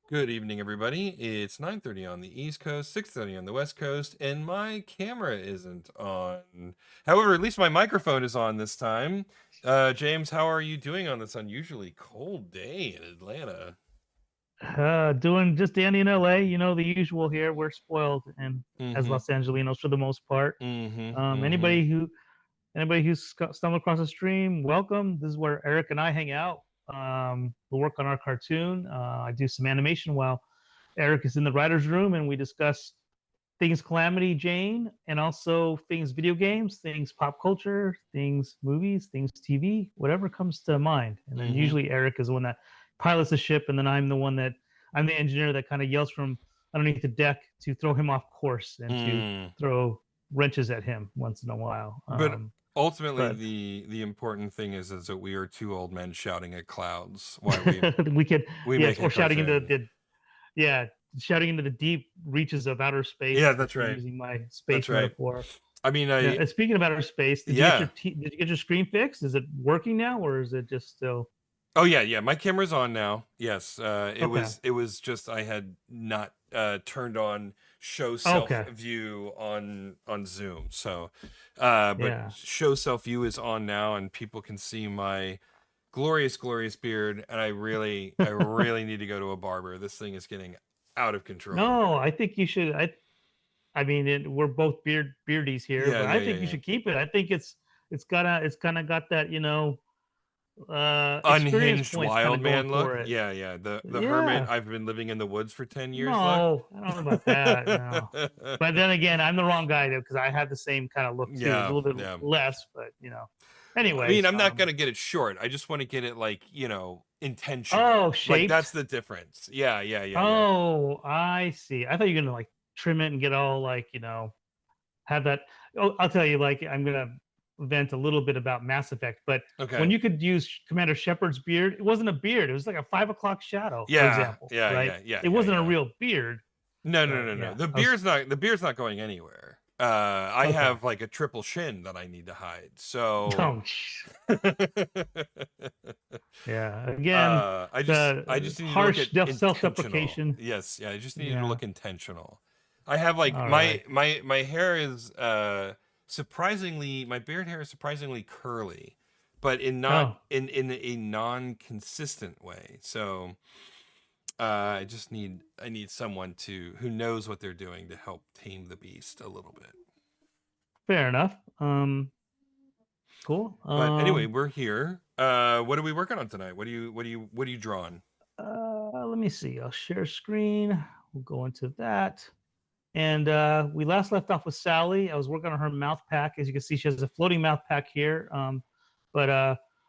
Good evening, everybody. It's 9:30 on the East Coast, 6:30 on the West Coast, and my camera isn't on. However, at least my microphone is on this time. James, how are you doing on this unusually cold day in Atlanta? Doing just dandy in LA, the usual here. We're spoiled and as Mm-hmm. Los Angelinos for the most part. Mm-hmm. Um, Mm-hmm. anybody who anybody who's stumbled across the stream, welcome. This is where Eric and I hang out. We work on our cartoon. I do some animation while Eric is in the writer's room, and we discuss things Calamity Jane and also things video games, things pop culture, things movies, things TV, whatever comes to mind. And then Mm-hmm. usually Eric is the one that pilots the ship, and then I'm the engineer that kind of yells from underneath the deck to throw him off course and to Mm. throw wrenches at him once in a while. But ultimately, But the important thing is that we are two old men shouting at clouds while we we could, we yes, make a or shouting into cartoon. yeah, shouting into the deep reaches of outer Yeah, space. If that's you're right. using my That's space right. metaphor. I mean, Yeah, I and speaking of outer space, yeah. did you get your screen fixed? Is it working now, or is it just still Oh yeah, yeah. My camera's on now. Yes. It okay? was just I had not turned on show self Okay, view on Zoom. So but yeah. show self view is on now and people can see my glorious, glorious beard. And I really need to go to a barber. This thing is getting out of control. No, I think you should. I mean, we're both beardies here, Yeah, but yeah, I yeah, think you yeah. should keep it. I think it's kind of got that experience Unhinged points kind wild of going man look. for it. Yeah, yeah. The hermit Yeah. I've been living in the woods for 10 years look. No, I don't know about that. No. But then again, I'm the wrong guy though because I have the same kind of look too. It's a Yeah, little bit yeah. less, but I mean, Anyways, I'm not gonna get it short. I just want to get it like, oh, intentional. Like that's shaped. the difference. Yeah, yeah, yeah, yeah. Oh, I see. I thought you were gonna like trim it and get all like, have that. Oh, I'll tell you, like, I'm gonna vent a little bit about Mass Effect, but when Okay. you could use Commander Shepard's beard, it wasn't a beard. It was like a 5 o'clock shadow, for Yeah, example, yeah, right? yeah, yeah, It yeah, wasn't a yeah. real beard, No, no, but no, no. yeah, I was The beard's not going anywhere. I okay. have like a triple shin that I need to hide. So Oh, yeah. Again, I the just need to look at harsh intentional. self-deprecation. Yes, yeah, I just need to Yeah. look intentional. I have like All right. my hair is surprisingly my beard hair is surprisingly curly, but in not Oh, in a non-consistent way. So I need someone to who knows what they're doing to help tame the beast a little bit. fair enough. Cool. But anyway, we're here. What are we working on tonight? What are you drawing? Let me see. I'll share screen. We'll go into that. And we last left off with Sally. I was working on her mouth pack. As you can see, she has a floating mouth pack here. But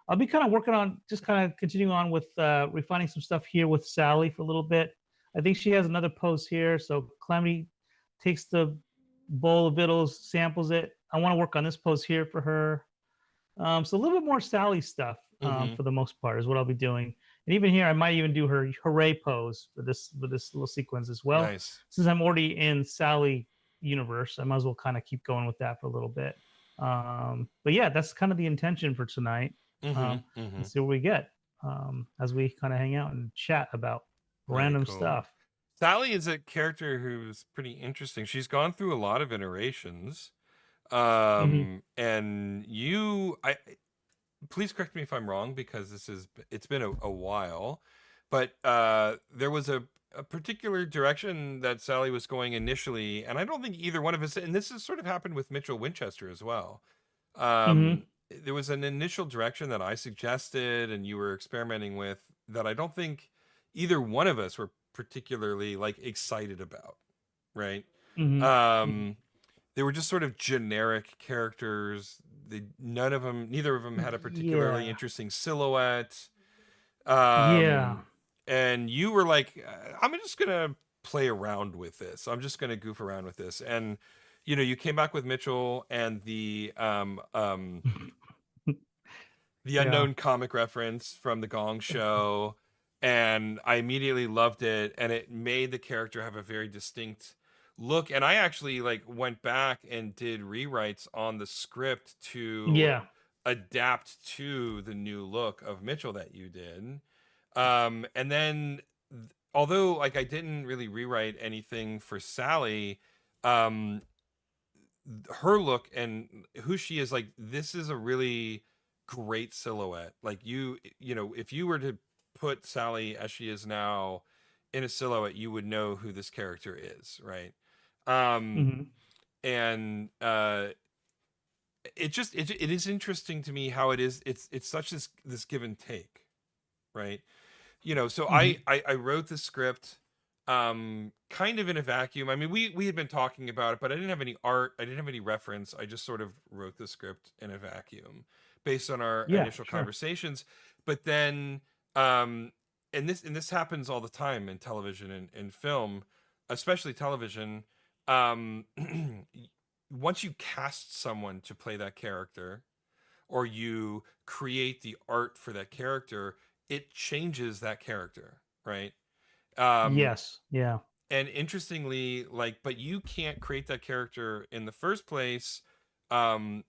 I'll be kind of working on just kind of continuing on with refining some stuff here with Sally for a little bit. I think she has another pose here. So Calamity takes the bowl of vittles, samples it. I want to work on this pose here for her. So a little bit more Sally stuff Mm-hmm. for the most part is what I'll be doing. And even here, I might even do her hooray pose for this little sequence as well. Nice. Since I'm already in Sally universe, I might as well kind of keep going with that for a little bit. But yeah, that's kind of the intention for tonight. Mm-hmm. Mm-hmm. And see what we get as we kind of hang out and chat about Very random cool. stuff. Sally is a character who's pretty interesting. She's gone through a lot of iterations. Mm-hmm. And you I please correct me if I'm wrong because it's been a while, but there was a particular direction that Sally was going initially, and I don't think either one of us, and this has sort of happened with Mitchell Winchester as well. Mm-hmm. There was an initial direction that I suggested and you were experimenting with that I don't think either one of us were particularly like excited about, right? Mm-hmm. Um, they were just sort of generic characters. Neither of them had a particularly Yeah. interesting silhouette. Yeah. Um, and you were like, I'm just gonna play around with this. I'm just gonna goof around with this. And you came back with Mitchell and the Yeah. unknown comic reference from the Gong Show, and I immediately loved it, and it made the character have a very distinct look. And I actually like went back and did rewrites on the script to Yeah. adapt to the new look of Mitchell that you did. And then although like I didn't really rewrite anything for Sally, um, her look and who she is, like this is a really great silhouette. Like you know, if you were to put Sally as she is now in a silhouette, you would know who this character is, right? Um, Hmm. and it is interesting to me how it's such this give and take, right? You know, so Hmm. I wrote the script kind of in a vacuum. I mean, we had been talking about it, but I didn't have any art, I didn't have any reference. I just sort of wrote the script in a vacuum based on our Yeah, initial sure. conversations. But then um and this happens all the time in television and film, especially television. Um once you cast someone to play that character, or you create the art for that character, it changes that character, right? Um, Yes. Yeah. and interestingly, like, but you can't create that character in the first place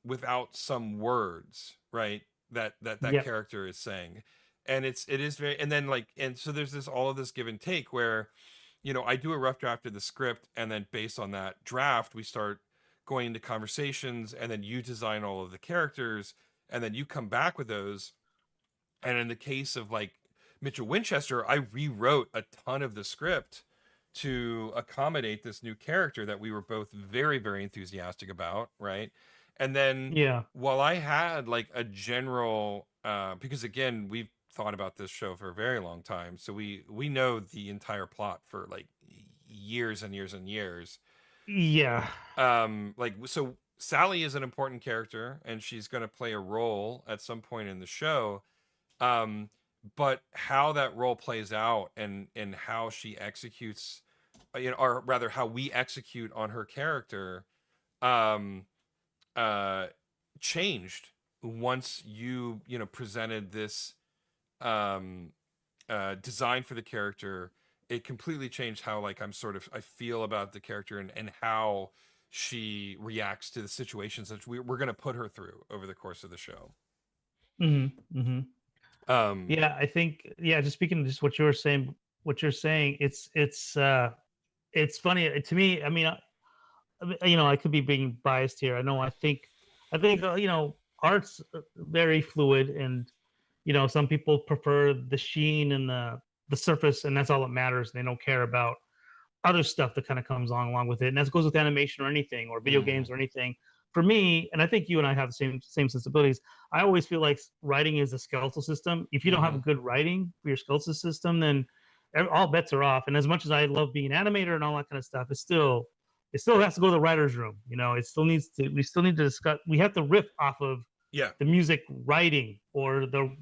without some words, right? That Yep. character is saying, and it is very, and then like, and so there's this all of this give and take where, you know, I do a rough draft of the script, and then based on that draft, we start going into conversations, and then you design all of the characters, and then you come back with those. And in the case of like Mitchell Winchester, I rewrote a ton of the script to accommodate this new character that we were both very, very enthusiastic about, right? And then Yeah. while I had like a general, because again, we've thought about this show for a very long time, so we know the entire plot for like years and years and years. Yeah. Like so, Sally is an important character, and she's going to play a role at some point in the show, um but how that role plays out and how she executes, you know, or rather how we execute on her character, um uh changed once you know presented this um design for the character. It completely changed how like I feel about the character, and how she reacts to the situations that we're going to put her through over the course of the show. Hmm. Hmm. um Yeah, I think, yeah, just speaking of just what you're saying, it's funny to me. I mean, I could be being biased here. I think art's very fluid, and some people prefer the sheen and the surface, and that's all that matters. They don't care about other stuff that kind of comes along with it, and that goes with animation or anything, or video mhm, games or anything. For me, and I think you and I have the same sensibilities. I always feel like writing is a skeletal system. If you don't have a mhm. good writing for your skeletal system, then all bets are off. And as much as I love being an animator and all that kind of stuff, it still has to go to the writer's room. It still needs to. We still need to discuss. We have to riff off of Yeah, the music writing or the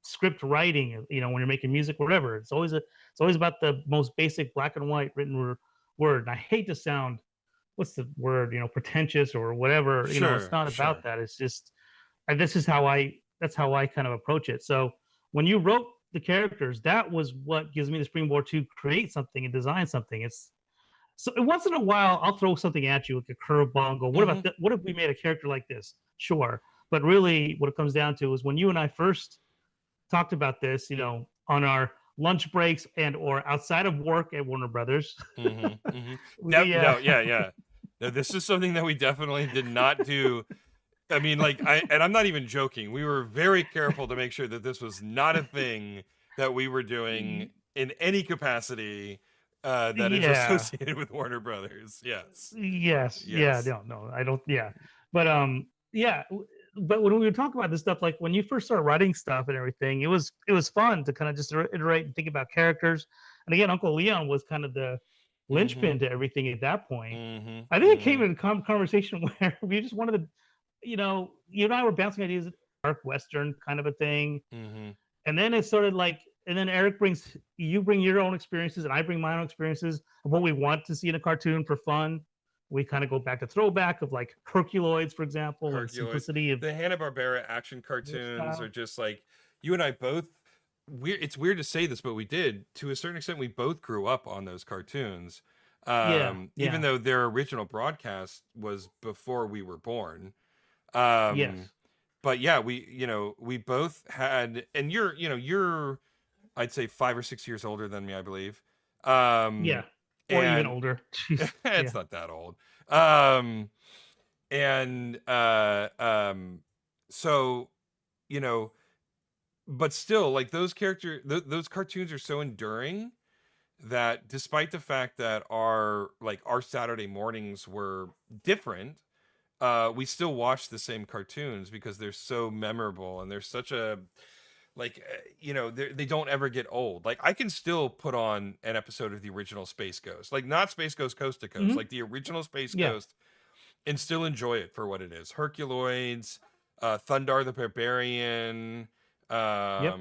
script writing. When you're making music, whatever. It's always about the most basic black and white written word. And I hate to sound, what's the word, pretentious or whatever. It's sure, not about sure. that. It's just, this is how I kind of approach it. So when you wrote the characters, that was what gives me the springboard to create something and design something. It's so once in a while I'll throw something at you like a curveball and go, what Mhm, about what if we made a character like this? Sure. But really what it comes down to is when you and I first talked about this, on our lunch breaks and or outside of work at Warner Brothers. mhm, mhm. we No, yeah, yeah. No, this is something that we definitely did not do. I mean, like, and I'm not even joking. We were very careful to make sure that this was not a thing that we were doing in any capacity that is yeah. associated with Warner Brothers. Yes, Yes. Yeah. yes. No. I don't. Yeah. But yeah. But when we were talking about this stuff, like when you first started writing stuff and everything, it was fun to kind of just iterate and think about characters. And again, Uncle Leon was kind of the Mhm, linchpin to everything at that point. mhm, I think it came mhm, in a conversation where we just wanted to, you and I were bouncing ideas, dark western kind of a thing, mhm. and then it started like, and then you bring your own experiences and I bring my own experiences of what we want to see in a cartoon for fun. We kind of go back to throwback of like Herculoids, for example, and the Herculoids. simplicity of The Hanna-Barbera action their cartoons are style. just like you and I both. Weird. It's weird to say this, but we did to a certain extent. We both grew up on those cartoons, Yeah, even yeah, though their original broadcast was before we were born. Um, yes, but yeah, we both had, and you're I'd say 5 or 6 years older than me, I believe. Yeah. Um, Or even and older. Jeez. it's Yeah. not that old. Um, and so you know, but still, like those cartoons are so enduring that despite the fact that our Saturday mornings were different, we still watch the same cartoons because they're so memorable and they're such a they don't ever get old. Like I can still put on an episode of the original Space Ghost, like not Space Ghost Coast to Coast, Hmm. like the original Space Yeah. Ghost, and still enjoy it for what it is. Herculoids, Thundar the Barbarian. Yep.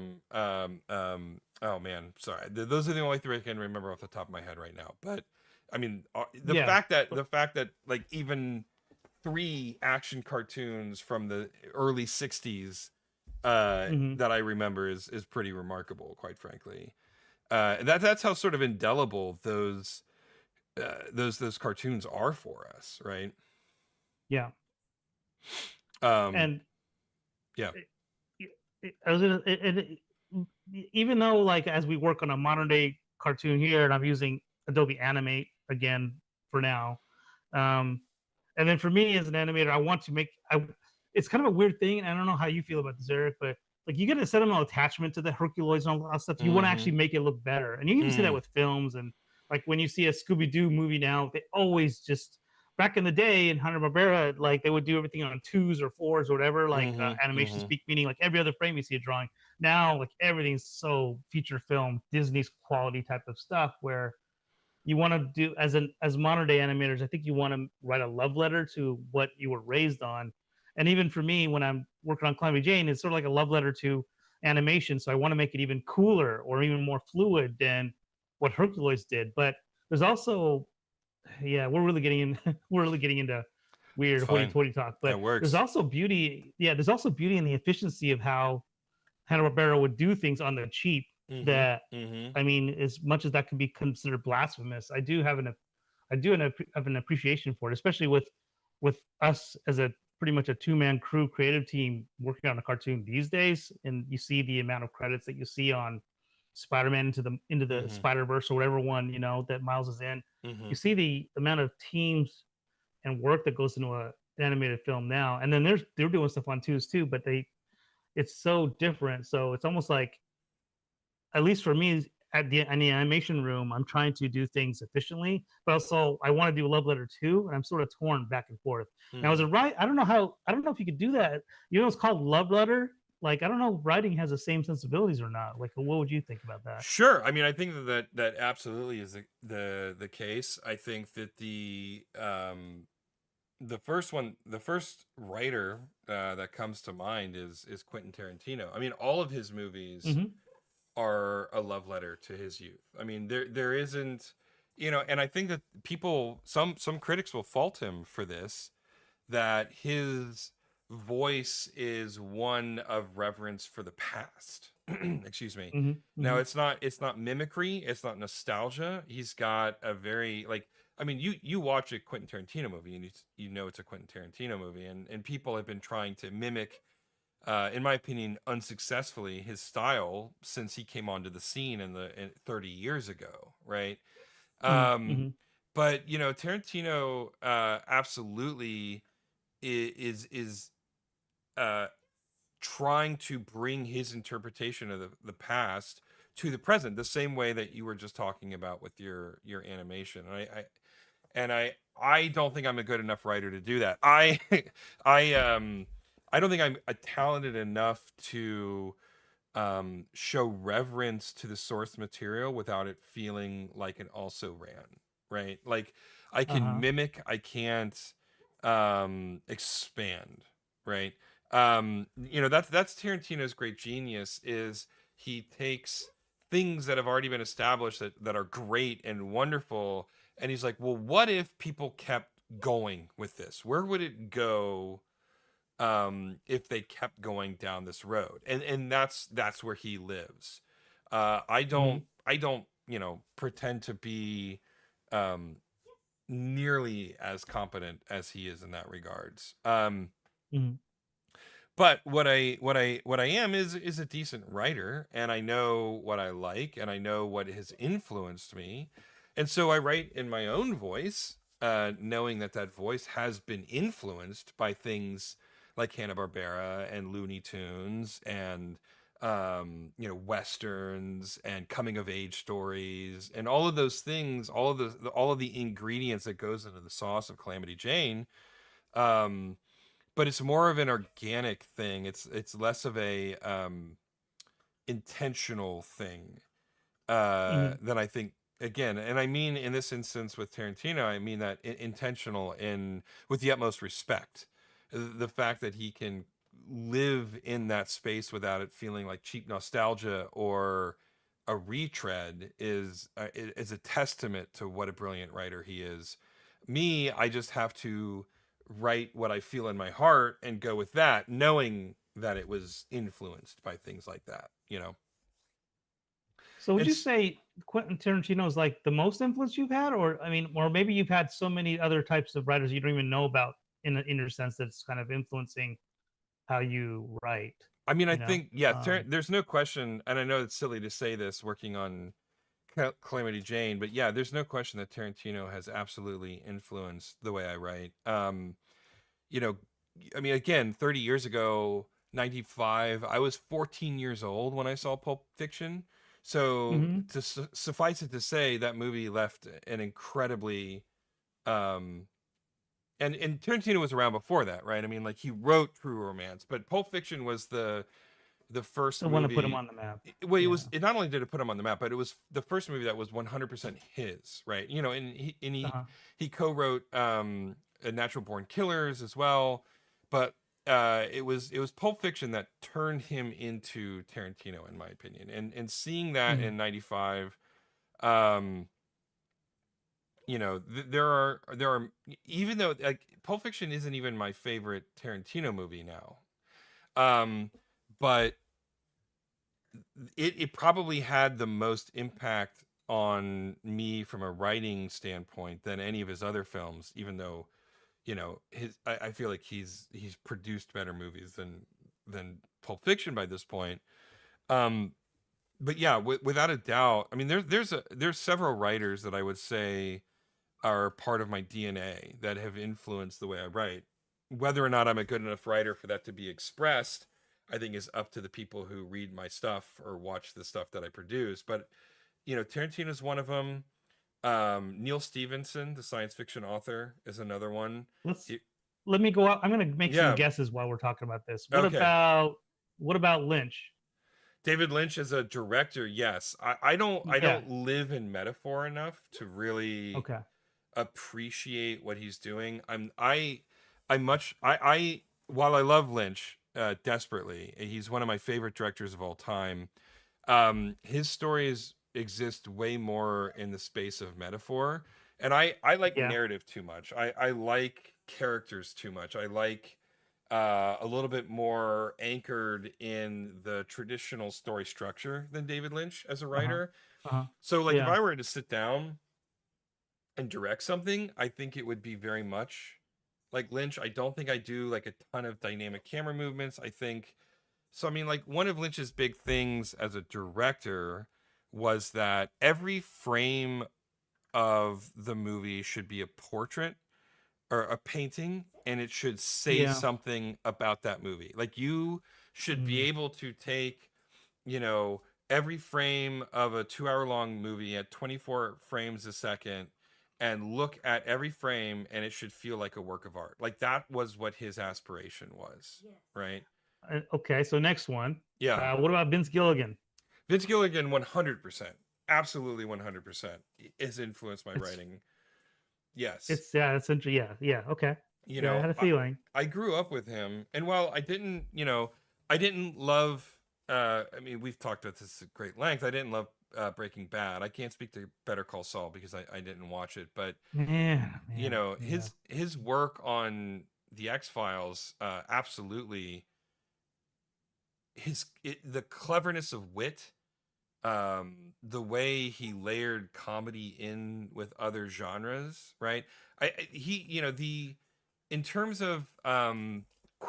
Oh man, sorry. Those are the only three I can remember off the top of my head right now. But I mean, Yeah. the fact that like even three action cartoons from the early '60s Hmm. that I remember is pretty remarkable, quite frankly. And that's how sort of indelible those cartoons are for us, right? Yeah. Um, And yeah. I was gonna, even though like as we work on a modern day cartoon here, and I'm using Adobe Animate again for now, um, and then for me as an animator, I want to make I. It's kind of a weird thing, and I don't know how you feel about this, Eric, but like you get a sentimental attachment to the Herculoids and all that stuff. You want to Mm-hmm. actually make it look better, and you even see that Mm, with films. And like when you see a Scooby Doo movie now, they always just back in the day in Hanna Barbera, like they would do everything on twos or fours or whatever, like mm-hmm. animation Mm-hmm. speak, meaning like every other frame you see a drawing. Now, like everything's so feature film, Disney's quality type of stuff, where you want to do as modern day animators. I think you want to write a love letter to what you were raised on, and even for me, when I'm working on Calamity Jane, it's sort of like a love letter to animation. So I want to make it even cooler or even more fluid than what Herculoids did. But there's also yeah, we're really getting in. We're really getting into It's weird fine. hoity-toity talk. But That there's works. also beauty. Yeah, there's also beauty in the efficiency of how Hanna Barbera would do things on the cheap. Mm-hmm. That Mm-hmm. I mean, as much as that can be considered blasphemous, have an appreciation for it, especially with us as a pretty much a two-man crew creative team working on a cartoon these days. And you see the amount of credits that you see on Spider-Man into the Mm-hmm. Spider-Verse or whatever one that Miles is in. Mm-hmm. You see the amount of teams and work that goes into an animated film now, and then they're doing stuff on twos too, but it's so different. So it's almost like, at least for me, in the animation room, I'm trying to do things efficiently, but also I want to do a love letter too, and I'm sort of torn back and forth. Now, as Mm-hmm. a write, I don't know if you could do that. It's called love letter. Like I don't know if writing has the same sensibilities or not. Like, what would you think about that? Sure. I mean, I think that absolutely is the case. I think that the first writer that comes to mind is Quentin Tarantino. I mean, all of his movies Mm-hmm. are a love letter to his youth. I mean, there isn't, and I think that some critics will fault him for this, that his voice is one of reverence for the past. Excuse me. Mm-hmm. Now Mm-hmm. it's not mimicry, it's not nostalgia. He's got a very like I mean you watch a Quentin Tarantino movie and you know it's a Quentin Tarantino movie, and people have been trying to mimic in my opinion unsuccessfully his style since he came onto the scene in 30 years ago, right? Um Mm-hmm. but Tarantino absolutely is uh, trying to bring his interpretation of the past to the present, the same way that you were just talking about with your animation. And I don't think I'm a good enough writer to do that. I I don't think I'm talented enough to show reverence to the source material without it feeling like an also ran, right? Like I can Uh-huh. mimic, I can't expand, right? That's Tarantino's great genius is he takes things that have already been established that are great and wonderful, and he's like, well, what if people kept going with this? Where would it go if they kept going down this road? And that's where he lives. Mm-hmm. I don't pretend to be um nearly as competent as he is in that regards. Mm-hmm. but what I am is a decent writer, and I know what I like, and I know what has influenced me, and so I write in my own voice, knowing that that voice has been influenced by things like Hanna-Barbera and Looney Tunes and westerns and coming of age stories and all of those things, all of the ingredients that goes into the sauce of Calamity Jane. um but it's more of an organic thing. It's less of a intentional thing, Hmm. than I think. Again, and I mean in this instance with Tarantino, I mean that intentional in with the utmost respect. The fact that he can live in that space without it feeling like cheap nostalgia or a retread is a testament to what a brilliant writer he is. Me, I just have to write what I feel in my heart and go with that, knowing that it was influenced by things like that, you know. So would And you say Quentin Tarantino is like the most influence you've had, or I mean, or maybe you've had so many other types of writers you don't even know about in your sense that it's kind of influencing how you write, I mean, I you know? think, yeah, there's no question, and I know it's silly to say this working on Calamity Jane, but yeah, there's no question that Tarantino has absolutely influenced the way I write. You know, I mean, again, 30 years ago, 95, I was 14 years old when I saw Pulp Fiction. So Hmm. to suffice it to say, that movie left an incredibly, um, and Tarantino was around before that, right? I mean, like he wrote True Romance, but Pulp Fiction was the first The one to put him movie. on the map. Well, Yeah. it not only did it put him on the map, but it was the first movie that was 100% his, right? You know, and Uh-huh. he co-wrote a Natural Born Killers as well, but it was Pulp Fiction that turned him into Tarantino, in my opinion. And seeing that Hmm. in '95, um, there are, even though like Pulp Fiction isn't even my favorite Tarantino movie now, um, but it probably had the most impact on me from a writing standpoint than any of his other films, even though, I feel like he's produced better movies than Pulp Fiction by this point. um but yeah, without a doubt, I mean, there's several writers that I would say are part of my DNA that have influenced the way I write. Whether or not I'm a good enough writer for that to be expressed, I think is up to the people who read my stuff or watch the stuff that I produce. But Tarantino's one of them. Neil Stevenson, the science fiction author, is another one. Let's It- let me go out. I'm gonna make some yeah. guesses while we're talking about this. Okay. What about Lynch? David Lynch as a director, yes. I Yeah. don't live in metaphor enough to really Okay. appreciate what he's doing. I while I love Lynch desperately, he's one of my favorite directors of all time. His stories exist way more in the space of metaphor, and I like Yeah. narrative too much. I like characters too much. I like a little bit more anchored in the traditional story structure than David Lynch as a Uh-huh. writer. Uh-huh. So, like, if Yeah. I were to sit down and direct something, I think it would be very much like Lynch. I don't think I do like a ton of dynamic camera movements. I think so. I mean, like, one of Lynch's big things as a director was that every frame of the movie should be a portrait or a painting, and it should say Yeah. something about that movie. Like, you should be Mm. able to take, you know, every frame of a 2 hour long movie at 24 frames a second and look at every frame, and it should feel like a work of art. Like, that was what his aspiration was, right? Okay. So next one. Yeah. What about Vince Gilligan? Vince Gilligan, 100%, absolutely 100% has influenced my It's writing. Yes. it's yeah. It's interesting. Yeah. Yeah. Okay. You Yeah. I know, had a feeling. I grew up with him, and while I didn't love. I mean, we've talked about this at great length. I didn't love Breaking Bad. I can't speak to Better Call Saul because I didn't watch it, but Man. Man. Yeah. his work on the X Files, absolutely, the cleverness of wit, the way he layered comedy in with other genres, right? He, the in terms of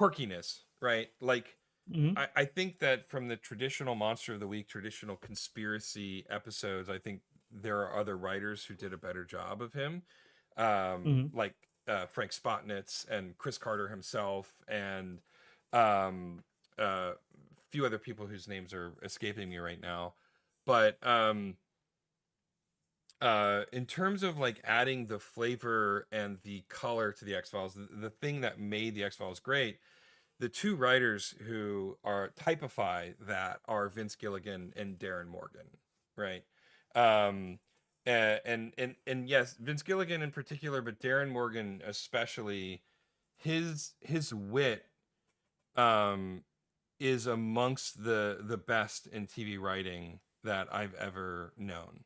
quirkiness, right? Like Hmm. I think that from the traditional Monster of the Week, traditional conspiracy episodes, I think there are other writers who did a better job of him, Hmm. like Frank Spotnitz and Chris Carter himself, and um, a few other people whose names are escaping me right now. But in terms of like adding the flavor and the color to the X Files, the thing that made the X Files great, the two writers who are typify that are Vince Gilligan and Darren Morgan, right? Um, and yes, Vince Gilligan in particular, but Darren Morgan especially, his wit um, is amongst the best in TV writing that I've ever known.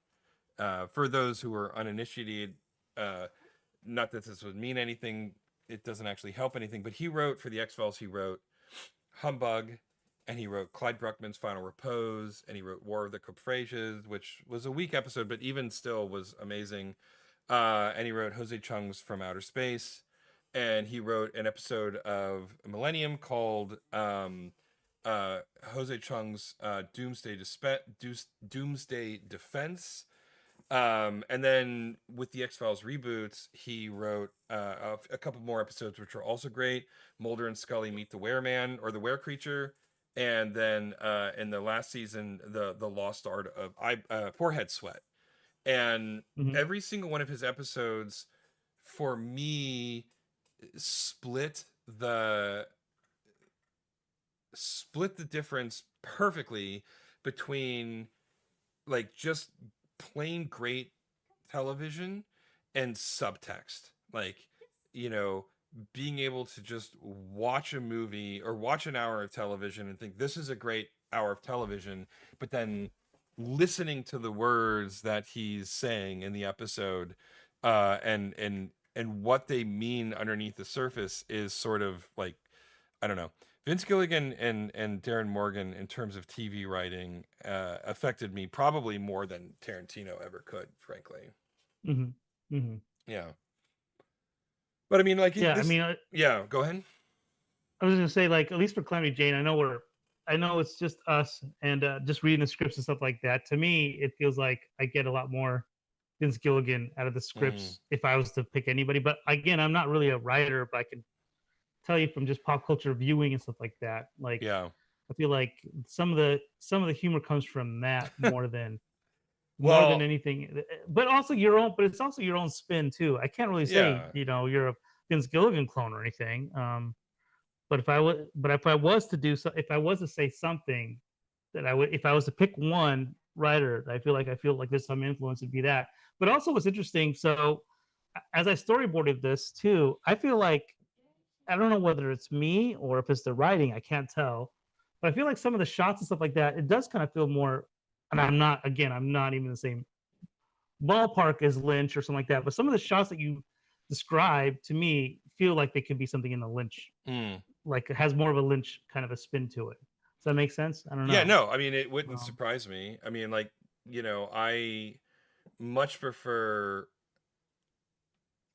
For those who are uninitiated, uh, not that this would mean anything, it doesn't actually help anything, but he wrote for the X Files. He wrote Humbug, and he wrote Clyde Bruckman's Final Repose, and he wrote War of the Couphrasians, which was a weak episode, but even still was amazing. And he wrote Jose Chung's From Outer Space, and he wrote an episode of Millennium called Jose Chung's Doomsday Defense. And then with the X Files reboots, he wrote a couple more episodes, which are also great. Mulder and Scully meet the Wereman or the Were Creature, and then in the last season, the Lost Art of Forehead Sweat. And Hmm. every single one of his episodes, for me, split the split the difference perfectly between like just plain great television and subtext, like, you know, being able to just watch a movie or watch an hour of television and think this is a great hour of television, but then listening to the words that he's saying in the episode, and what they mean underneath the surface is sort of like, I don't know. Vince Gilligan and Darren Morgan in terms of TV writing affected me probably more than Tarantino ever could, frankly. Hmm. Hmm. Yeah, but I mean, like Yeah, I this. mean, Yeah, go ahead. I was gonna say, like, at least for Calamity Jane, I know it's just us, and just reading the scripts and stuff like that. To me, it feels like I get a lot more Vince Gilligan out of the Mm, scripts if I was to pick anybody. But again, I'm not really a writer, but I can tell you from just pop culture viewing and stuff like that. Like, yeah. I feel like some of the humor comes from that more than Well, anything. But also your own, but it's also your own spin too. I can't really say, yeah. you're a Vince Gilligan clone or anything. But if I was to do so, if I was to say something that I would, if I was to pick one writer, I feel like there's some influence, would be that. But also, what's interesting. So as I storyboarded this too, I feel like, I don't know whether it's me or if it's the writing. I can't tell, but I feel like some of the shots and stuff like that, it does kind of feel more. And I'm not even the same ballpark as Lynch or something like that. But some of the shots that you describe to me feel like they could be something in the Lynch, Mm. like it has more of a Lynch kind of a spin to it. Does that make sense? I don't Yeah, know. no, I mean, it wouldn't Um, surprise me. I mean, like, I much prefer.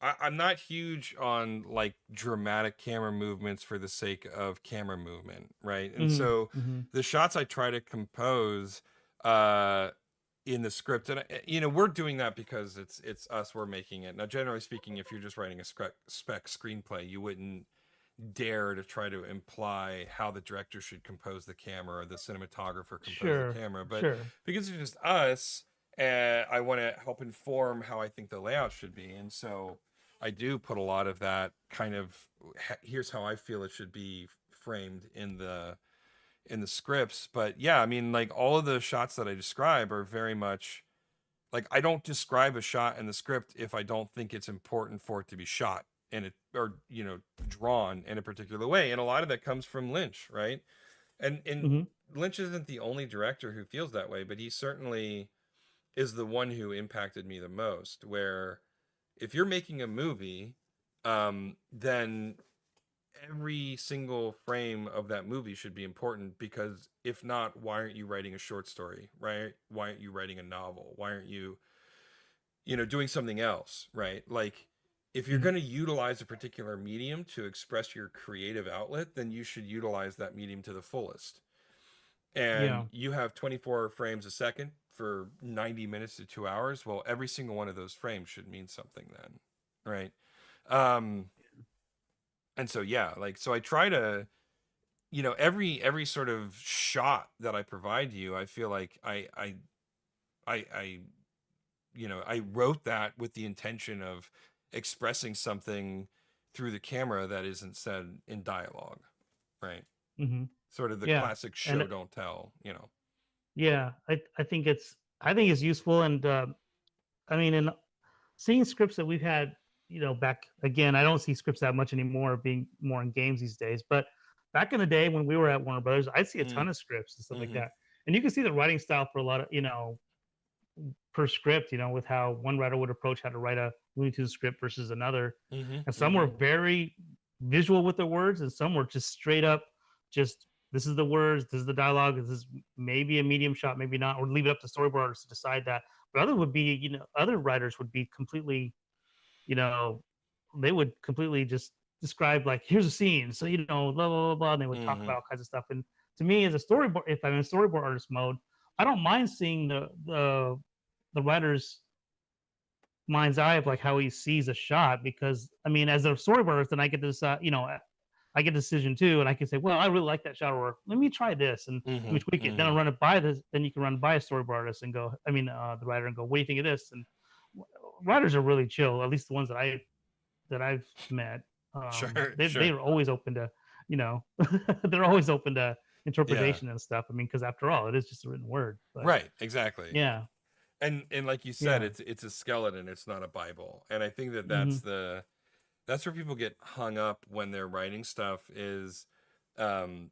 I'm not huge on like dramatic camera movements for the sake of camera movement, right? And mhm, so mhm. the shots I try to compose uh in the script, and we're doing that because it's us, we're making it. Now, generally speaking, if you're just writing a spec screenplay, you wouldn't dare to try to imply how the director should compose the camera or the cinematographer compose the Sure, camera. But sure. because it's just us, I want to help inform how I think the layout should be. And so I do put a lot of that kind of, here's how I feel it should be framed in the scripts. But yeah, I mean, like all of the shots that I describe are very much like, I don't describe a shot in the script if I don't think it's important for it to be shot and it, or drawn in a particular way. And a lot of that comes from Lynch, right? And Hmm. Lynch isn't the only director who feels that way, but he certainly is the one who impacted me the most. Where if you're making a movie, then every single frame of that movie should be important, because if not, why aren't you writing a short story, right? Why aren't you writing a novel? Why aren't you doing something else, right? Like, if you're Mhm. going to utilize a particular medium to express your creative outlet, then you should utilize that medium to the fullest. And Yeah. you have 24 frames a second for 90 minutes to 2 hours. Well, every single one of those frames should mean something then, right? Um, and so yeah, like so I try to, every sort of shot that I provide you, I feel like I I wrote that with the intention of expressing something through the camera that isn't said in dialogue, right? Hmm. Sort of the Yeah. classic And show don't tell. yeah, I think it's useful, and I mean, and seeing scripts that we've had, back again, I don't see scripts that much anymore, being more in games these days. But back in the day when we were at Warner Brothers, I'd see a Mm, ton of scripts and stuff like mm-hmm, that, and you can see the writing style for a lot of, per script, with how one writer would approach how to write a Looney Tunes script versus another. mm-hmm, And some mm-hmm, were very visual with the words, and some were just straight up, just this is the words, this is the dialogue, this is maybe a medium shot, maybe not, or leave it up to storyboard artists to decide that. But other would be, other writers would be completely, you know, they would completely just describe like, here's a scene, so blah blah blah blah, and they would talk mm-hmm, about all kinds of stuff. And to me, as a storyboard, if I'm in storyboard artist mode, I don't mind seeing the writer's mind's eye of like how he sees a shot, because I mean, as a storyboard artist, then I get this, I get a decision too, and I can say, well, I really like that shot, or let me try this and let me mm-hmm, tweak it. Then mm-hmm. I'll run it by this. Then you can run by a storyboard artist and go, I mean, the writer, and go, what do you think of this? And writers are really chill, at least the ones that I've met. Sure, They sure. are always open to, you know, they're always open to Yeah, interpretation and stuff. I mean, because after all, it is just a written word. But right, exactly. yeah, And like you said, yeah, it's a skeleton, it's not a Bible. And I think that hmm, that's where people get hung up when they're writing stuff is um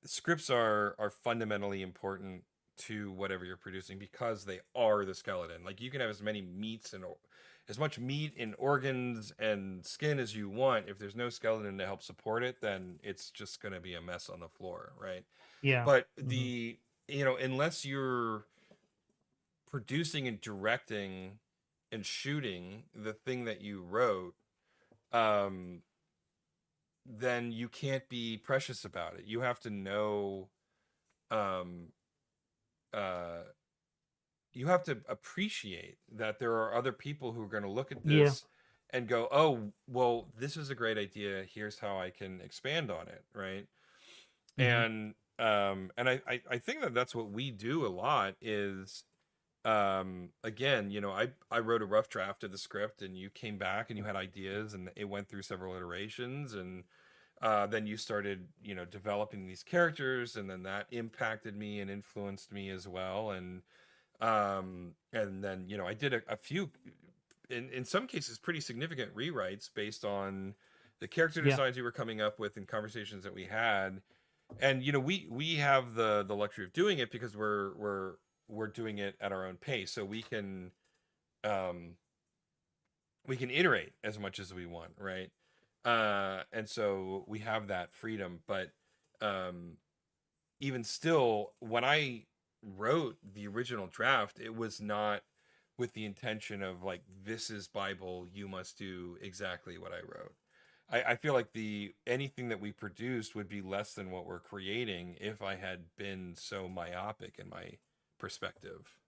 scripts are fundamentally important to whatever you're producing because they are the skeleton. Like you can have as many meats and as much meat and organs and skin as you want. If there's no skeleton to help support it, then it's just going to be a mess on the floor, right? yeah, But hmm, unless you're producing and directing and shooting the thing that you wrote, um, then you can't be precious about it. You have to know, um, uh, you have to appreciate that there are other people who are going to look at yeah, this and go, oh, well, this is a great idea. Here's how I can expand on it, right? hmm, And I think that that's what we do a lot is again, I wrote a rough draft of the script and you came back and you had ideas and it went through several iterations and then you started developing these characters and then that impacted me and influenced me as well. And then I did a few in some cases pretty significant rewrites based on the character yeah, designs you were coming up with and conversations that we had. And we have the luxury of doing it because we're doing it at our own pace, so um we can iterate as much as we want, right? And so we have that freedom. But um even still, when I wrote the original draft, it was not with the intention of like, this is Bible, you must do exactly what I wrote. I feel like the anything that we produced would be less than what we're creating if I had been so myopic in my perspective.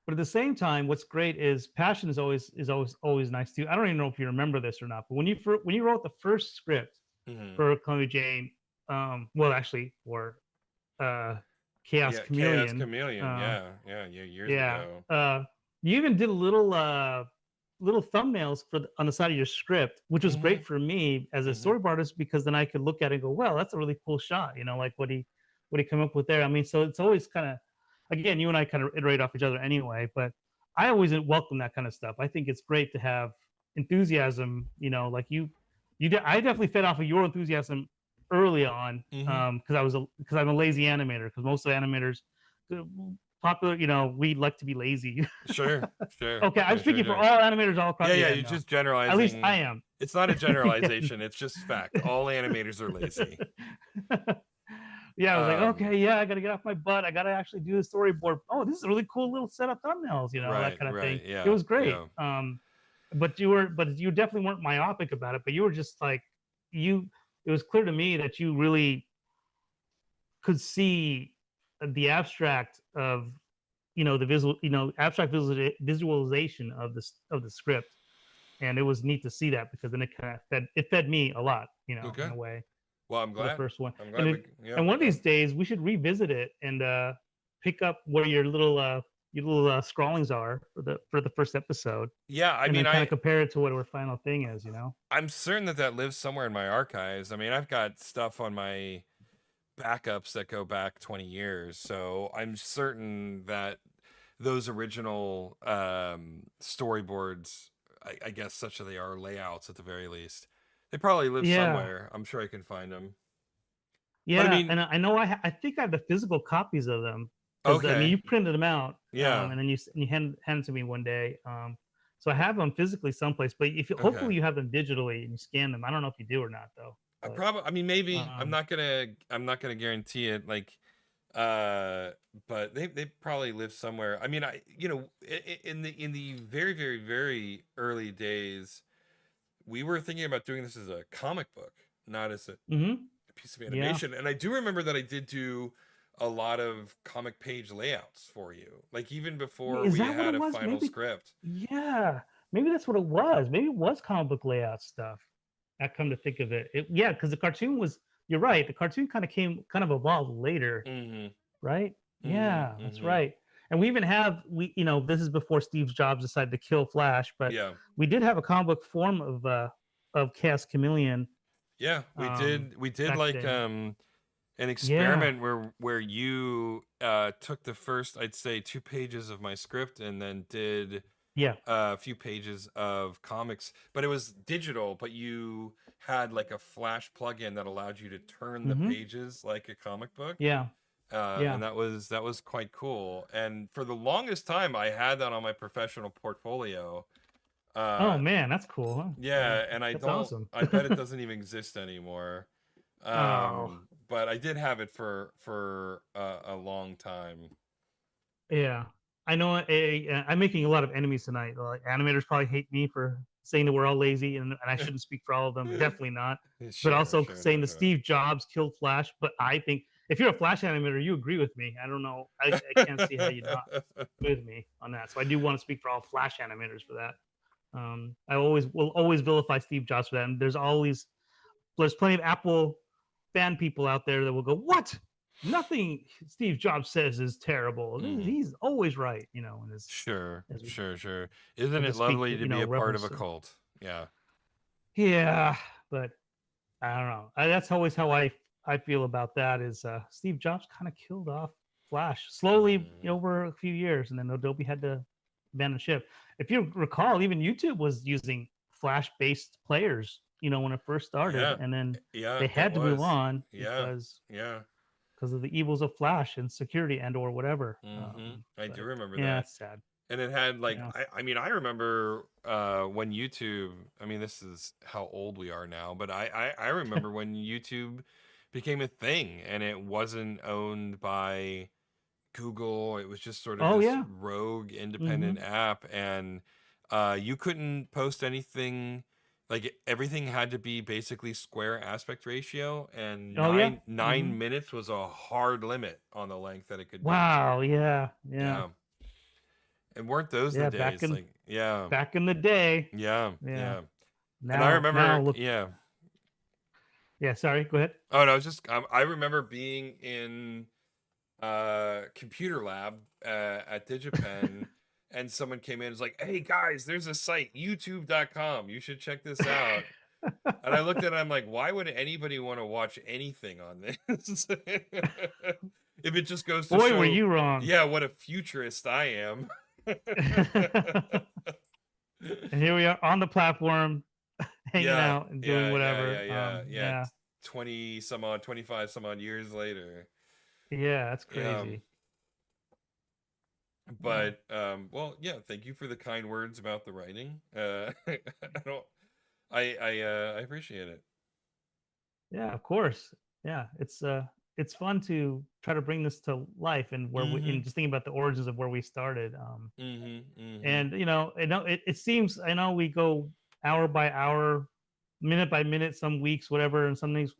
but at the same time, what's great is passion is always nice too. I don't even know if you remember this or not, but when you wrote the first script Hmm. for Calamity Jane, well, actually, for uh, Chaos Yeah, Chaos Chameleon, Chameleon. uh, Yeah, yeah, yeah. Years yeah, ago. you even did a little thumbnails on the side of your script, which was Hmm. great for me as a Hmm. storyboard artist, because then I could look at it and go, well, that's a really cool shot, like what he come up with there. I mean, so it's always kind of, again, you and I kind of iterate off each other anyway, but I always welcome that kind of stuff. I think it's great to have enthusiasm, like I definitely fed off of your enthusiasm early on, Hmm. because I'm a lazy animator, because most of the animators, uh, popular, we like to be lazy. Sure, sure, Okay, I'm sure, sure, speaking for sure. all animators all across. Yeah, yeah. Yeah, You're no, just at least I generalizing. am. It's not a Yeah. generalization. It's just fact. All animators are lazy. Yeah, I was like, Um, okay, yeah, I got to get off my butt. I got to actually do the storyboard. Oh, this is a really cool little set of thumbnails, that right, kind of thing. right. It Yeah, was great. yeah. but you definitely weren't myopic about it. But you were just like you. It was clear to me that you really could see the abstract of the visual, abstract visualization of the script, and it was neat to see that because then it kind of fed me a lot, in Okay. a way Well, I'm for the glad. first one. I'm And glad it, we. Yeah. and one of Go these ahead. days we should revisit it and pick up where your little scrawlings are for the first episode, Yeah. I and mean, then kind of compare it to what our final thing is. I'm certain that that lives somewhere in my archives. I mean, I've got stuff on my backups that go back 20 years, so I'm certain that those original storyboards, I guess such that they are layouts at the very least, they probably live Yeah, somewhere. I'm sure I can find them. But I yeah, mean, and I know I think I have the physical copies of them because I mean okay, you printed them out, yeah, and then you hand to me one day. So I have them physically someplace, but if okay. hopefully you have them digitally and you scan them. I don't know if you do or not though, I but probably, I mean, maybe um, I'm not gonna guarantee it. Like, but they probably live somewhere. I mean, in the very very very early days, we were thinking about doing this as a comic book, not as a mm-hmm, piece of yeah. animation. And I do remember that I did do a lot of comic page layouts for you, like even before Is we that what had it a was? final Maybe, script. yeah, maybe that's what it was. Maybe it was comic book layout stuff. I come to think of it, yeah, because the cartoon was. You're right. The cartoon kind of evolved later, Mm-hmm. right? Mm-hmm. Yeah, that's Mm-hmm. right. And we even have this is before Steve Jobs decided to kill Flash, but Yeah. we did have a comic book form of Chaos Chameleon Yeah. We did back like then. an Yeah, experiment where you took the first, I'd say, 2 pages of my script and then did yeah, a few pages of comics, but it was digital, but you had like a flash plugin that allowed you to turn the mm-hmm, pages like a comic book. yeah, yeah. And that was quite cool. And for the longest time I had that on my professional portfolio. Oh uh man, that's cool, huh? Yeah, yeah, and that's awesome. I bet it doesn't even exist anymore. Oh, But I did have it for a long time. yeah. I know. I'm making a lot of enemies tonight. Like animators probably hate me for saying that we're all lazy, and I shouldn't speak for all of them. Definitely not. But Sure, also sure, saying sure, that sure. Steve Jobs killed Flash. But I think if you're a Flash animator, you agree with me. I don't know. I can't see how you not agree with me on that. So I do want to speak for all Flash animators for that. I will always vilify Steve Jobs for that. And there's plenty of Apple fan people out there that will go, "What? Nothing Steve Jobs says is terrible. Mhm. He's always right." And Sure, as we sure, sure. Isn't have to it speak, lovely to be a part of reference. a cult? Yeah. Yeah, but I don't know. That's always how I feel about that. Is Steve Jobs kind of killed off Flash slowly Mm. over a few years, and then Adobe had to abandon ship. If you recall, even YouTube was using Flash-based players, when it first started, Yeah. and then Yeah, they it had to move was. on Yeah. Yeah. because of the evils of Flash and security and or whatever. I do But remember yeah, that. it's sad. And it had like Yeah. I mean I remember when YouTube, I mean this is how old we are now, but I remember when YouTube became a thing and it wasn't owned by Google. It was just sort of Oh this yeah. rogue Mm-hmm. independent app, and you couldn't post anything. Like everything had to be basically square aspect ratio, and Oh yeah. Mm-hmm. 9 minutes was a hard limit on the length that it could be. Wow. Yeah. Yeah. Yeah, and weren't those the Yeah. Back days? in Like, yeah, back in the day. yeah, Yeah. yeah. And I Now remember, look. yeah. Yeah. Sorry. Go ahead. Oh no, I remember being in computer lab at DigiPen, and someone came in and was like, "Hey guys, there's a site, youtube.com. You should check this out." And I looked at it, I'm like, "Why would anybody want to watch anything on this?" If it just goes to Boy, were show, you wrong. yeah, what a futurist I am. And here we are on the platform, hanging Yeah, out and doing yeah, yeah, yeah, whatever. yeah, yeah. Yeah. 20 some odd, 25 some odd years later. Yeah. That's Yeah. crazy. Yeah. But well, yeah, thank you for the kind words about the writing. I don't I appreciate it. Yeah. Of course. Yeah. It's it's fun to try to bring this to life and where we Mm-hmm. and just thinking about the origins of where we started. Mm-hmm. Mm-hmm. And it seems, I know we go hour by hour, minute by minute, some weeks, whatever, and some things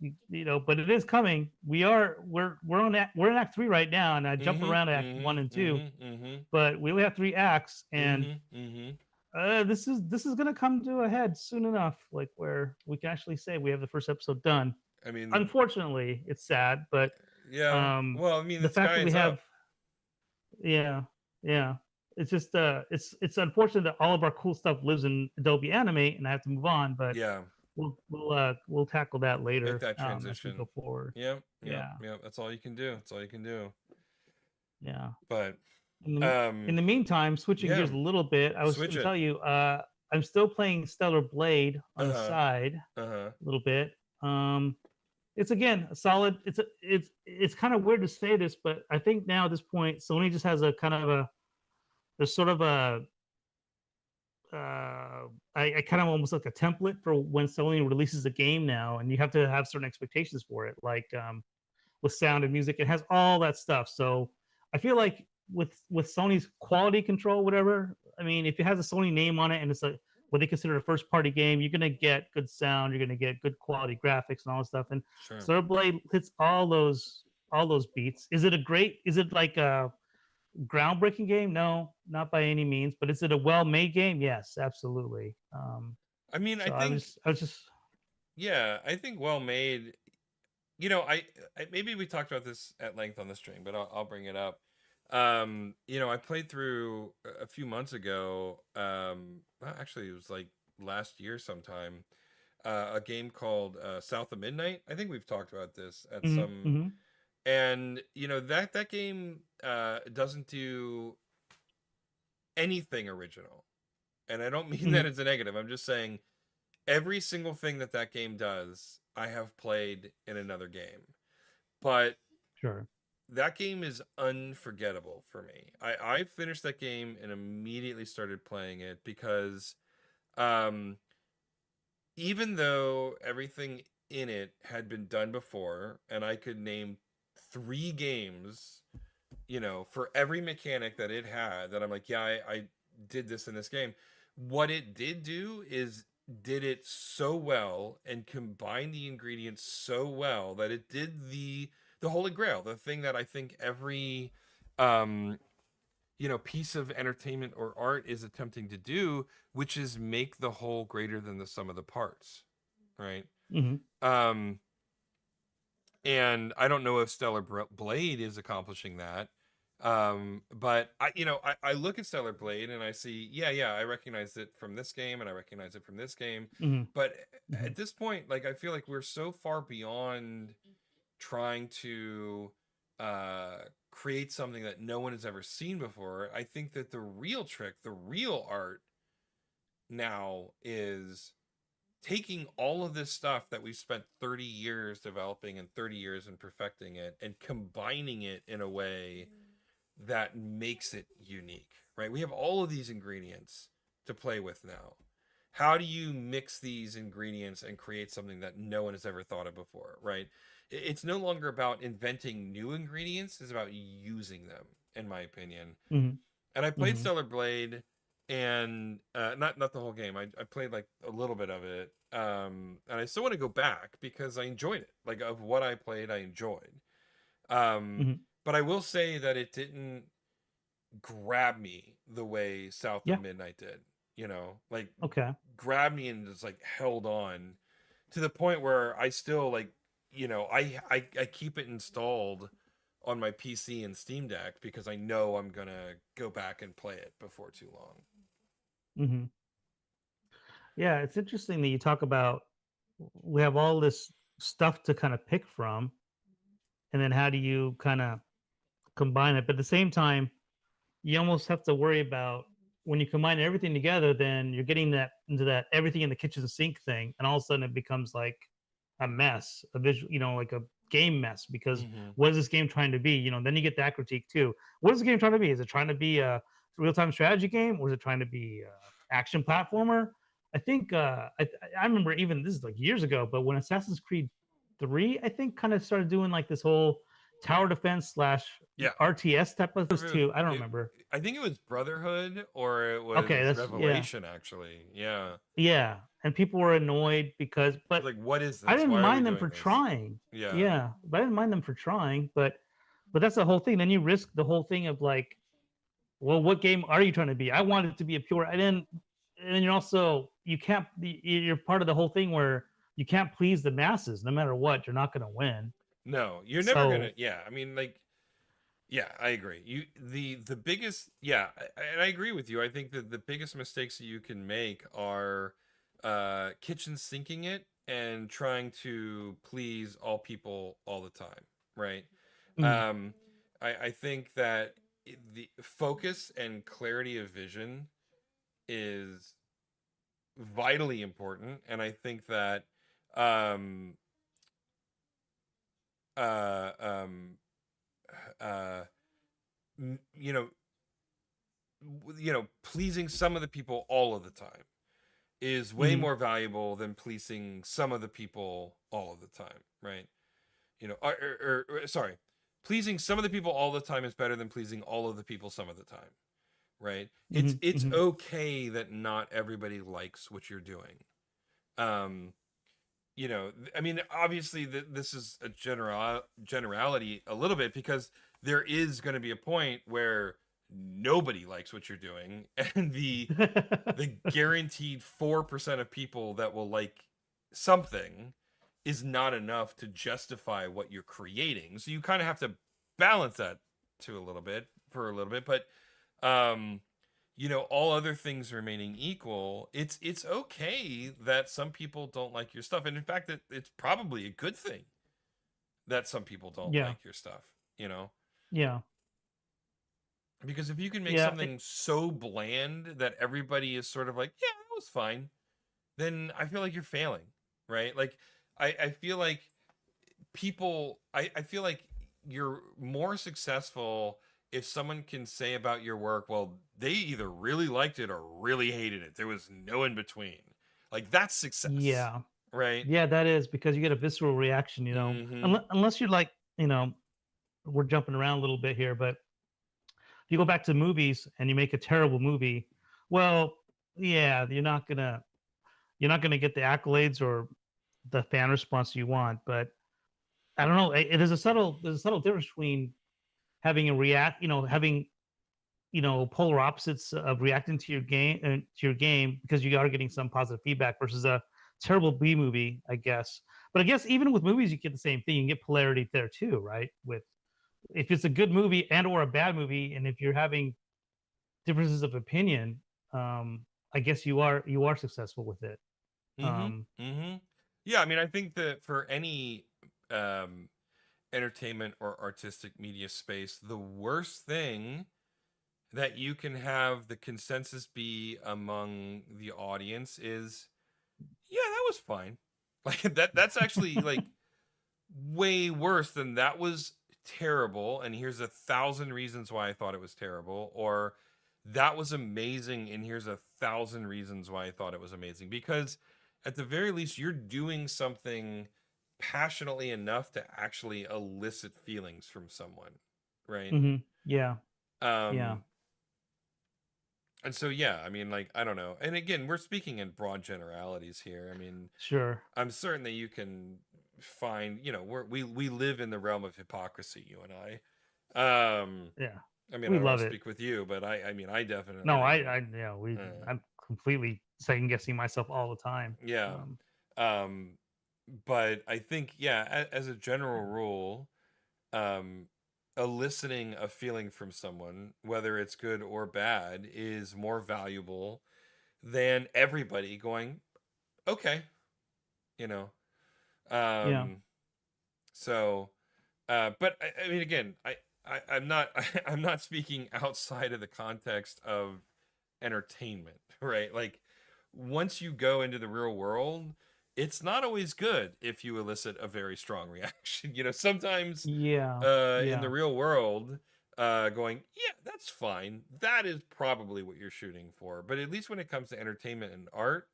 but it is coming. We're in Act 3 right now, and I jump Mm-hmm. around to Act Mm-hmm. 1 and 2, Mm-hmm. Mm-hmm. but we only have 3 acts, and Mm-hmm. Mm-hmm. this is gonna come to a head soon enough, like where we can actually say we have the first episode done. I mean, Unfortunately, it's sad, but yeah. um, Well, I mean, the the fact sky that we is have, up. yeah, yeah, it's just it's unfortunate that all of our cool stuff lives in Adobe Animate, and I have to move on, but Yeah. we'll tackle that Make later that as we transition. go forward. Yep. Yep. Yeah, Yep. That's all you can do. That's all you can do. yeah. But In the meantime, switching yeah. gears a little bit, I was Switch going to it. tell you, I'm still playing Stellar Blade on the Uh-huh. side Uh-huh. a little bit. It's again a solid. It's kind of weird to say this, but I think now at this point, Sony just has a kind of a there's sort of a I kind of almost like a template for when Sony releases a game now, and you have to have certain expectations for it, like with sound and music. It has all that stuff. So I feel like with Sony's quality control, whatever. I mean, if it has a Sony name on it and it's a what they consider a first party game, you're gonna get good sound, you're gonna get good quality graphics and all that stuff. And Sure. Stellar Blade hits all those beats. Is it a great? Is it like a groundbreaking game? No, not by any means. But is it a well made game? Yes, absolutely. I mean, I So think I was just yeah, I think well made. Maybe we talked about this at length on the stream, but I'll bring it up. I played through a few months ago. Well, actually, it was like last year sometime. A game called South of Midnight. I think we've talked about this at some, mm-hmm, and that game doesn't do anything original. And I don't mean mm-hmm, that as a negative. I'm just saying every single thing that game does, I have played in another game. But sure. that game is unforgettable for me. I finished that game and immediately started playing it because um, even though everything in it had been done before, and I could name 3 games, for every mechanic that it had, that I'm like, yeah, I did this in this game. What it did do is did it so well and combined the ingredients so well that it did the holy grail, the thing that I think every um piece of entertainment or art is attempting to do, which is make the whole greater than the sum of the parts, right? Mm-hmm, um and I don't know if Stellar Blade is accomplishing that. But I look at Stellar Blade and I see, yeah, I recognize it from this game and I recognize it from this game. mm-hmm, But mm-hmm. at this point, like, I feel like we're so far beyond trying to uh, create something that no one has ever seen before. I think that the real trick, the real art now is taking all of this stuff that we've spent 30 years developing and 30 years in perfecting it and combining it in a way that makes it unique, right? We have all of these ingredients to play with now. How do you mix these ingredients and create something that no one has ever thought of before, right? It's no longer about inventing new ingredients, it's about using them, in my opinion. Mm-hmm. And I played Mm-hmm. Stellar Blade, and not the whole game. I played like a little bit of it, and I still want to go back because I enjoyed it. Like, of what I played, I enjoyed. Um, Mm-hmm. but I will say that it didn't grab me the way South of Yeah. Midnight did. Like, Okay. grabbed me and just like held on to the point where I still, like, I keep it installed on my PC and Steam Deck because I know I'm gonna go back and play it before too long. Mm-hmm. Yeah, it's interesting that you talk about we have all this stuff to kind of pick from, and then how do you kind of combine it? But at the same time, you almost have to worry about when you combine everything together, then you're getting that into that everything in the kitchen sink thing, and all of a sudden it becomes like a mess, a visual, like a game mess. Because Mm-hmm. what is this game trying to be? Then you get that critique too. What is the game trying to be? Is it trying to be a real-time strategy game, or is it trying to be action platformer? I think I remember, even this is like years ago, but when Assassin's Creed 3, I think, kind of started doing like this whole tower defense slash Yeah. RTS type of those If it was- two. I don't it- remember. I think it was Brotherhood or it Okay, was that's yeah, Revelation, actually. Yeah. yeah. And people were annoyed because, but Like, what is I this? didn't Why are we mind them doing for this? trying. Yeah. Yeah, but I didn't mind them for trying. But that's the whole thing. Then you risk the whole thing of like, well, what game are you trying to be? I want it to be a pure. I didn't. And then you're also you can't. You're part of the whole thing where you can't please the masses. No matter what, you're not going to win. No, you're never gonna. So Yeah, I mean, like, yeah, I agree. The biggest, yeah, and I agree with you. I think that the biggest mistakes that you can make are kitchen sinking it and trying to please all people all the time, right? mm, Um, I think that the focus and clarity of vision is vitally important, and I think that um, uh, um, uh, you know, pleasing some of the people all of the time is way mm, more valuable than pleasing some of the people all of the time, right? Sorry, pleasing some of the people all the time is better than pleasing all of the people some of the time, right? It's mm, it's mm, okay that not everybody likes what you're doing. Um, I mean, obviously, this is a generality a little bit because there is going to be a point where nobody likes what you're doing, and the guaranteed 4% of people that will like something is not enough to justify what you're creating. So you kind of have to balance that to a little bit for a little bit, but um all other things remaining equal, it's okay that some people don't like your stuff, and in fact, it's probably a good thing that some people don't yeah, like your stuff. You know, yeah, because if you can make yeah, something so bland that everybody is sort of like, yeah, that was fine, then I feel like you're failing, right? Like, I feel like I feel like you're more successful if someone can say about your work, well, they either really liked it or really hated it. There was no in between. Like, that's success, yeah, right? yeah. That is because you get a visceral reaction. Mm-hmm. Unless you're like, we're jumping around a little bit here, but if you go back to movies and you make a terrible movie, well, yeah, you're not gonna get the accolades or the fan response you want. But I don't know. There's a subtle difference between having a react, having polar opposites of reacting to your game because you are getting some positive feedback versus a terrible B movie, I guess. But I guess even with movies, you get the same thing. You can get polarity there too, right? With if it's a good movie and or a bad movie, and if you're having differences of opinion, I guess you are successful with it. Mm-hmm. Um, Mm-hmm. Yeah, I mean, I think that for any um entertainment or artistic media space, the worst thing that you can have the consensus be among the audience is, yeah, that was fine. Like, that's actually like way worse than that was terrible, and here's 1,000 reasons why I thought it was terrible, or that was amazing and here's 1,000 reasons why I thought it was amazing, because at the very least you're doing something passionately enough to actually elicit feelings from someone, right? yeah, yeah, um and so, yeah, I mean, like, I don't know, and again, we're speaking in broad generalities here. I mean, sure, I'm certain that you can find, we live in the realm of hypocrisy, you and I. yeah. I mean, I We don't want love to it. speak with you, but I mean, I No, I, definitely, I, yeah, we. uh, I'm completely second guessing myself all the time. yeah. Um, but I think, yeah, as a general rule, um, eliciting a feeling from someone, whether it's good or bad, is more valuable than everybody going, okay, you know. Yeah, Um, So, but I mean, again, I'm not I'm not speaking outside of the context of entertainment, right? Like, once you go into the real world, it's not always good if you elicit a very strong reaction. Sometimes yeah, in the yeah, real world, going, yeah, that's fine. That is probably what you're shooting for. But at least when it comes to entertainment and art,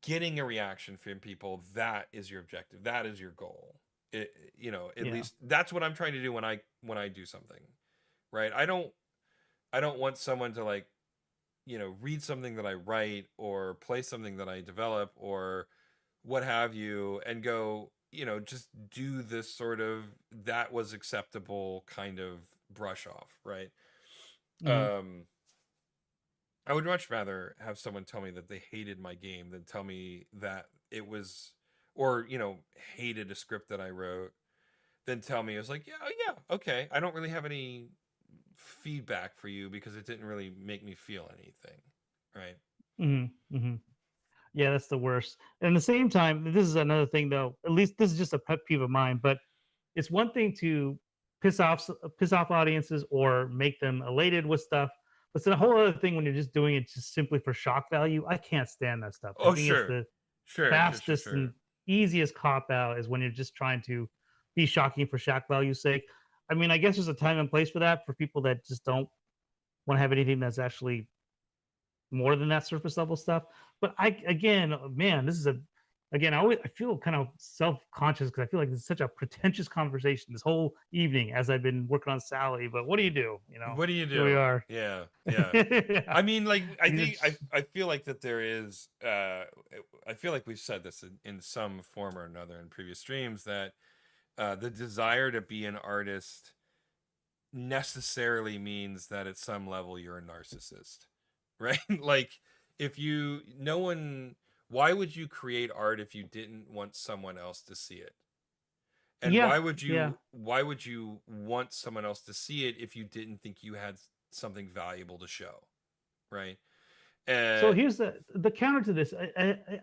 getting a reaction from people, that is your objective, that is your goal. At Yeah. least that's what I'm trying to do when I do something, right? I don't want someone to like, read something that I write or play something that I develop or what have you and go, just do this sort of that was acceptable kind of brush off, right? Hmm. um I would much rather have someone tell me that they hated my game than tell me that it was, or, hated a script that I wrote, than tell me it was like, yeah, oh, yeah, okay. I don't really have any feedback for you because it didn't really make me feel anything, right? Hmm. Hmm. Yeah, that's the worst. And at the same time, this is another thing, though. At least this is just a pet peeve of mine, but it's one thing to piss off audiences or make them elated with stuff. But it's a whole other thing when you're just doing it just simply for shock value. I can't stand that stuff. I Oh, think it's sure. the Sure, sure, sure, fastest and sure. easiest cop out is when you're just trying to be shocking for shock value's sake. I mean, I guess there's a time and place for that for people that just don't want to have anything that's actually more than that surface level stuff. But I again, man, this is a again, I feel kind of self conscious because I feel like this is such a pretentious conversation this whole evening as I've been working on Sally. But what do you do? What do you Here we do? are. Yeah, yeah. Yeah. I mean, like, I think I It's- I feel like that there is I feel like we've said this in some form or another in previous streams that the desire to be an artist necessarily means that at some level you're a narcissist, right? Like, if you no one why would you create art if you didn't want someone else to see it? And yeah, why would yeah. you want someone else to see it if you didn't think you had something valuable to show, right? So uh here's the counter to this.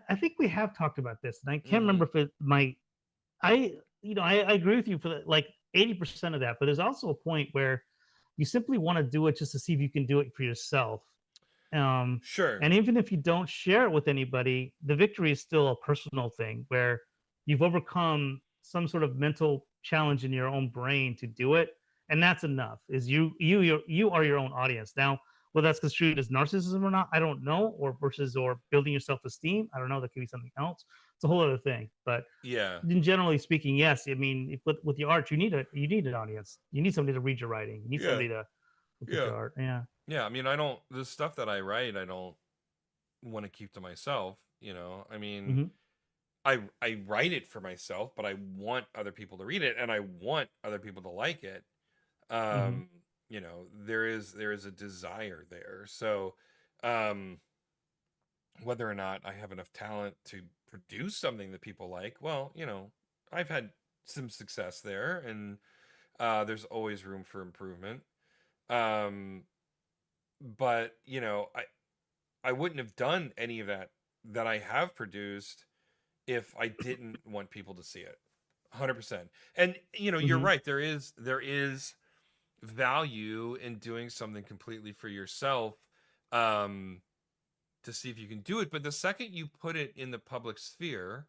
I think we have talked about this, and I can't remember mhm. if it my I agree with you for like 80% of that, but there's also a point where you simply want to do it just to see if you can do it for yourself. Um, Sure. and even if you don't share it with anybody, the victory is still a personal thing where you've overcome some sort of mental challenge in your own brain to do it, and that's enough. Is you are your own audience now. Whether that's construed as narcissism or not, I don't know. Or building your self esteem, I don't know. That could be something else. It's a whole other thing. But Yeah, in generally speaking, yes. I mean, with your art, you need an audience. You need somebody to read your writing. You need yeah, somebody to look at yeah, your art. Yeah. yeah. I mean, I don't the stuff that I write, I don't want to keep to myself, I mean, Hmm. I write it for myself, but I want other people to read it and I want other people to like it. Hmm. um there is a desire there. So um whether or not I have enough talent to produce something that people like, well, I've had some success there, and there's always room for improvement. Um, but I wouldn't have done any of that I have produced if I didn't want people to see it. 100%. And you're Hmm. right. There is value in doing something completely for yourself. Um, to see if you can do it. But the second you put it in the public sphere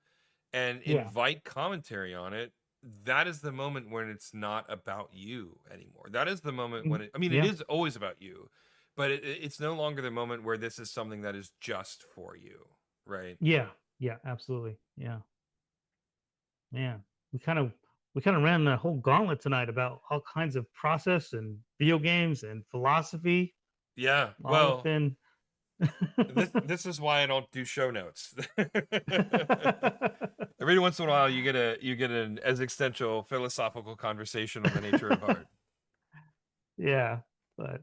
and Yeah. invite commentary on it, that is the moment when it's not about you anymore. That is the moment Mhm. when I mean, it Yeah. is always about you, but it's no longer the moment where this is something that is just for you, right? Yeah. Yeah. Absolutely. Yeah. Man, we kind of we kind of ran the whole gauntlet tonight about all kinds of process and video games and philosophy, Yeah. all Well, within. this is why I don't do show notes. Every once in a while, you get an existential philosophical conversation on the nature of art. Yeah, but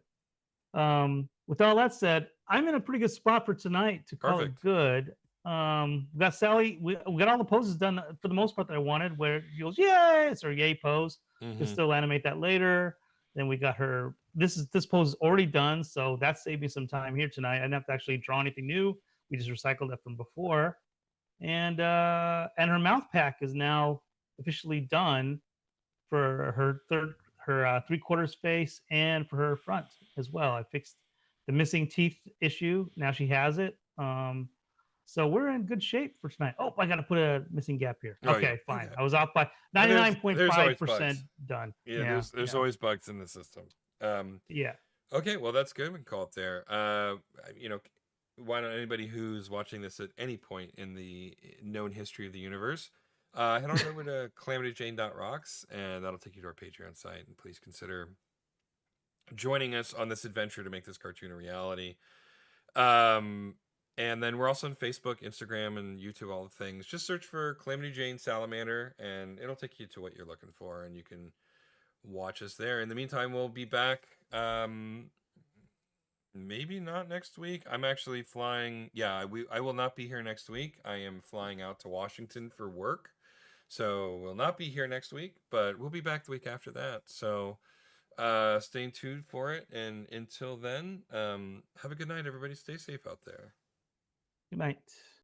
with all that said, I'm in a pretty good spot for tonight to call it Perfect. good. We got Sally. We got all the poses done for the most part that I wanted. Where she goes, "Yay!" It's her yay pose. Can Hmm. still animate that later. Then we got her. This pose is already done, so that saved me some time here tonight. I didn't have to actually draw anything new. We just recycled it from before, and her mouth pack is now officially done for her 3/4 face and for her front as well. I fixed the missing teeth issue. Now she has it. So we're in good shape for tonight. Oh, I got to put a missing gap here. Oh yeah. Okay, fine. Okay. I was off by And there's always 99.5% bugs. done. Yeah, Yeah, there's yeah, always bugs in the system. yeah. Okay, well that's good. We can call it there. You know, why not anybody who's watching this at any point in the known history of the universe, head on over to calamityjane.rocks, and that'll take you to our Patreon site. And please consider joining us on this adventure to make this cartoon a reality. Um, and then we're also on Facebook, Instagram, and YouTube, all the things. Just search for Calamity Jane Salamander, and it'll take you to what you're looking for, and you can watch us there. In the meantime, we'll be back. Maybe not next week. I'm actually flying. Yeah, I will not be here next week. I am flying out to Washington for work. So we'll not be here next week, but we'll be back the week after that. So stay tuned for it. And until then, have a good night, everybody. Stay safe out there. Good night.